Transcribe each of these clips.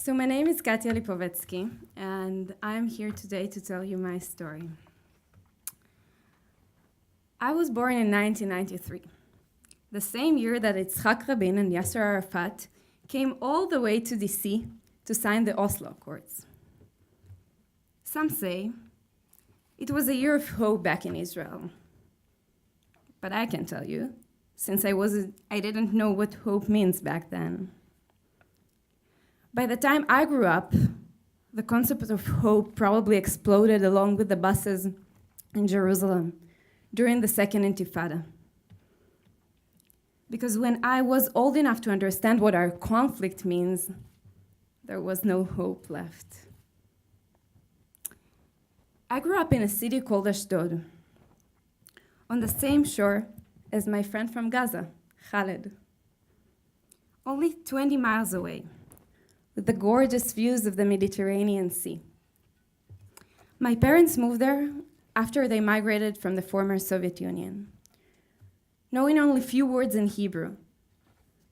So my name is Katya Lepovetsky, and I'm here today to tell you my story. I was born in 1993, the same year that Yitzhak Rabin and Yasser Arafat came all the way to DC to sign the Oslo Accords. Some say it was a year of hope back in Israel. But I can tell you, since I didn't know what hope means back then. By the time I grew up, the concept of hope probably exploded along with the buses in Jerusalem during the Second Intifada. Because when I was old enough to understand what our conflict means, there was no hope left. I grew up in a city called Ashdod, on the same shore as my friend from Gaza, Khaled, only 20 miles away, with the gorgeous views of the Mediterranean Sea. My parents moved there after they migrated from the former Soviet Union, knowing only few words in Hebrew,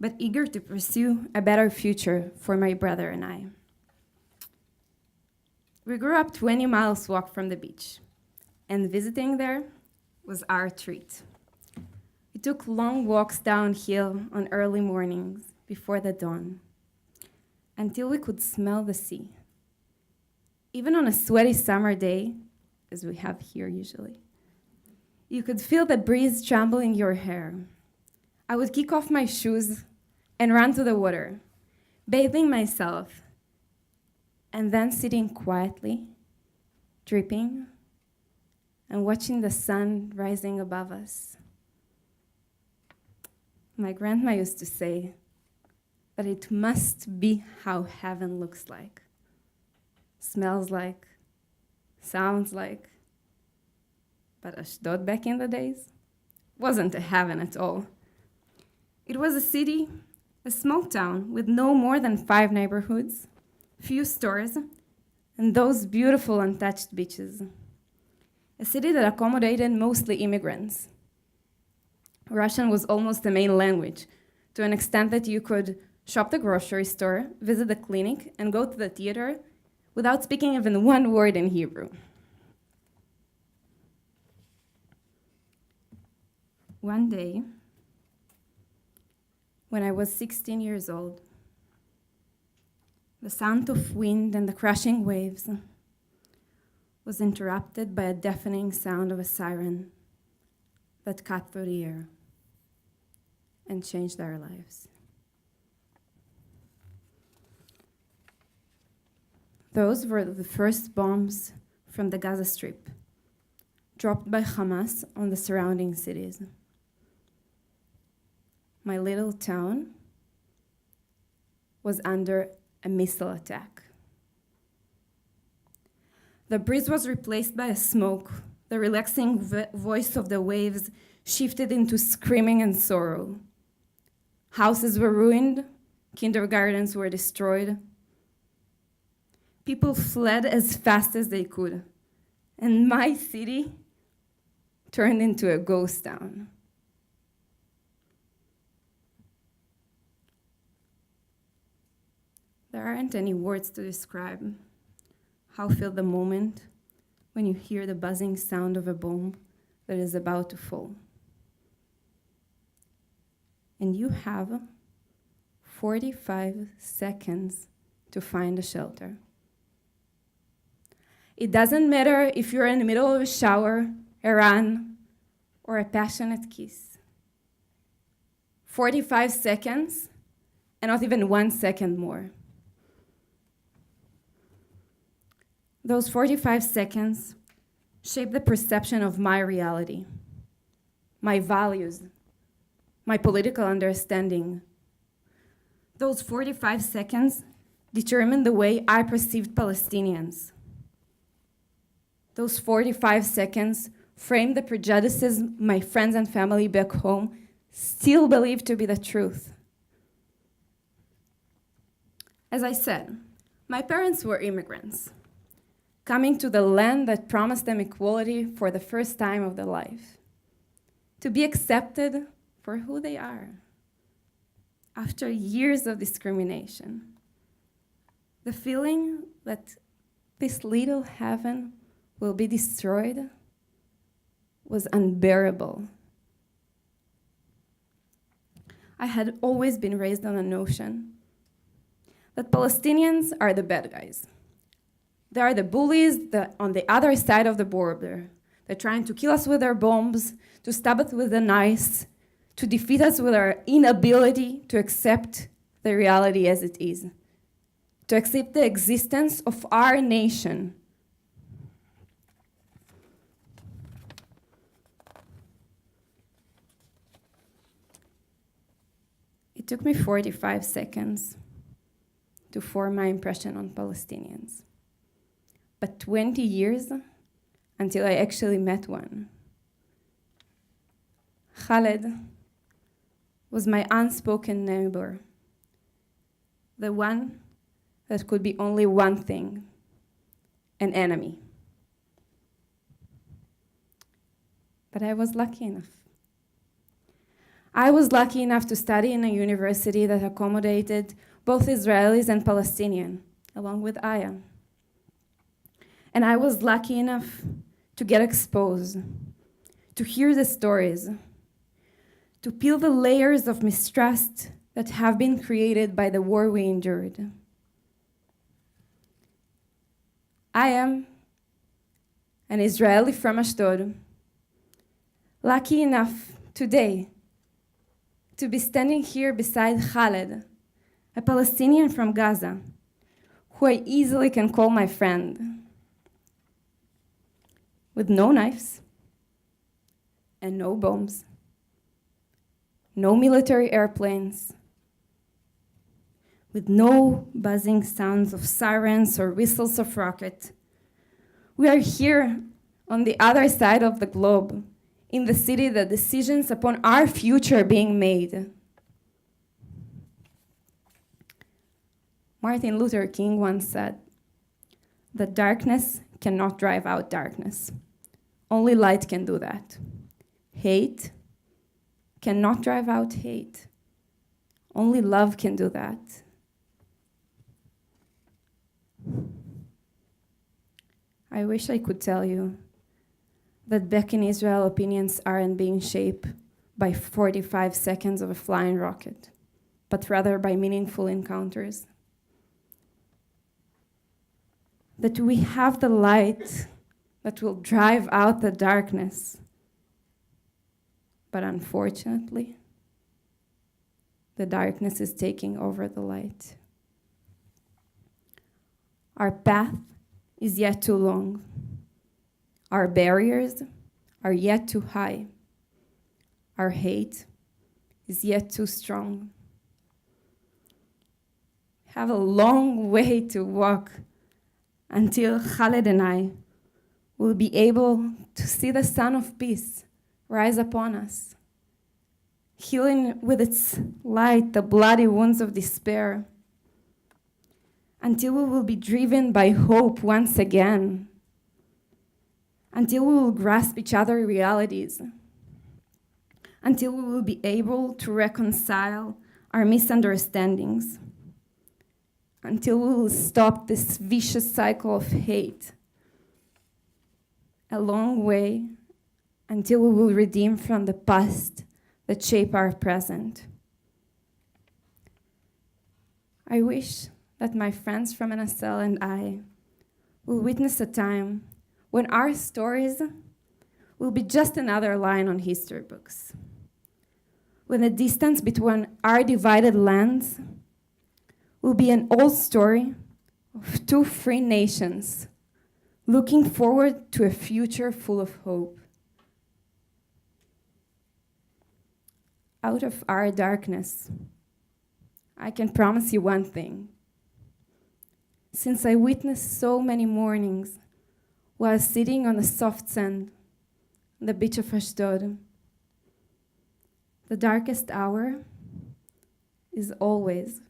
but eager to pursue a better future for my brother and I. We grew up 20 miles walk from the beach, and visiting there was our treat. We took long walks downhill on early mornings before the dawn, until we could smell the sea. Even on a sweaty summer day, as we have here usually, you could feel the breeze trembling your hair. I would kick off my shoes and run to the water, bathing myself, and then sitting quietly, dripping, and watching the sun rising above us. My grandma used to say that it must be how heaven looks like, smells like, sounds like. But Ashdod back in the days wasn't a heaven at all. It was a city, a small town with no more than 5 neighborhoods, few stores, and those beautiful untouched beaches. A city that accommodated mostly immigrants. Russian was almost the main language, to an extent that you could shop the grocery store, visit the clinic, and go to the theater without speaking even one word in Hebrew. One day, when I was 16 years old, the sound of wind and the crashing waves was interrupted by a deafening sound of a siren that cut through the air and changed our lives. Those were the first bombs from the Gaza Strip, dropped by Hamas on the surrounding cities. My little town was under a missile attack. The breeze was replaced by a smoke. The relaxing voice of the waves shifted into screaming and sorrow. Houses were ruined, kindergartens were destroyed. People fled as fast as they could, and my city turned into a ghost town. There aren't any words to describe how feel the moment when you hear the buzzing sound of a bomb that is about to fall. And you have 45 seconds to find a shelter. It doesn't matter if you're in the middle of a shower, a run, or a passionate kiss. 45 seconds, and not even 1 second more. Those 45 seconds shape the perception of my reality, my values, my political understanding. Those 45 seconds determine the way I perceived Palestinians. Those 45 seconds frame the prejudices my friends and family back home still believe to be the truth. As I said, my parents were immigrants, coming to the land that promised them equality for the first time of their life, to be accepted for who they are after years of discrimination. The feeling that this little heaven will be destroyed was unbearable. I had always been raised on a notion that Palestinians are the bad guys. They are the bullies on the other side of the border. They're trying to kill us with their bombs, to stab us with the knives, to defeat us with our inability to accept the reality as it is, to accept the existence of our nation. It took me 45 seconds to form my impression on Palestinians, but 20 years until I actually met one. Khaled was my unspoken neighbor, the one that could be only one thing, an enemy. But I was lucky enough. I was lucky enough to study in a university that accommodated both Israelis and Palestinian, along with Aya. And I was lucky enough to get exposed, to hear the stories, to peel the layers of mistrust that have been created by the war we endured. I am an Israeli from Ashdod, lucky enough today to be standing here beside Khaled, a Palestinian from Gaza, who I easily can call my friend, with no knives and no bombs, no military airplanes, with no buzzing sounds of sirens or whistles of rocket. We are here on the other side of the globe, in the city that decisions upon our future are being made. Martin Luther King once said that darkness cannot drive out darkness. Only light can do that. Hate cannot drive out hate. Only love can do that. I wish I could tell you that back in Israel, opinions aren't being shaped by 45 seconds of a flying rocket, but rather by meaningful encounters. That we have the light that will drive out the darkness. But unfortunately, the darkness is taking over the light. Our path is yet too long. Our barriers are yet too high. Our hate is yet too strong. We have a long way to walk until Khaled and I will be able to see the sun of peace rise upon us, healing with its light the bloody wounds of despair, until we will be driven by hope once again, until we will grasp each other's realities, until we will be able to reconcile our misunderstandings, until we will stop this vicious cycle of hate. A long way until we will redeem from the past that shape our present. I wish that my friends from NSL and I will witness a time when our stories will be just another line on history books, when the distance between our divided lands will be an old story of two free nations looking forward to a future full of hope. Out of our darkness, I can promise you one thing. Since I witnessed so many mornings while sitting on the soft sand on the beach of Ashdod, the darkest hour is always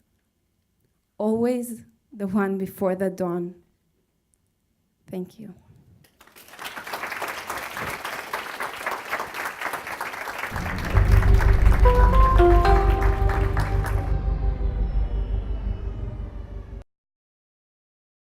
the one before the dawn. Thank you.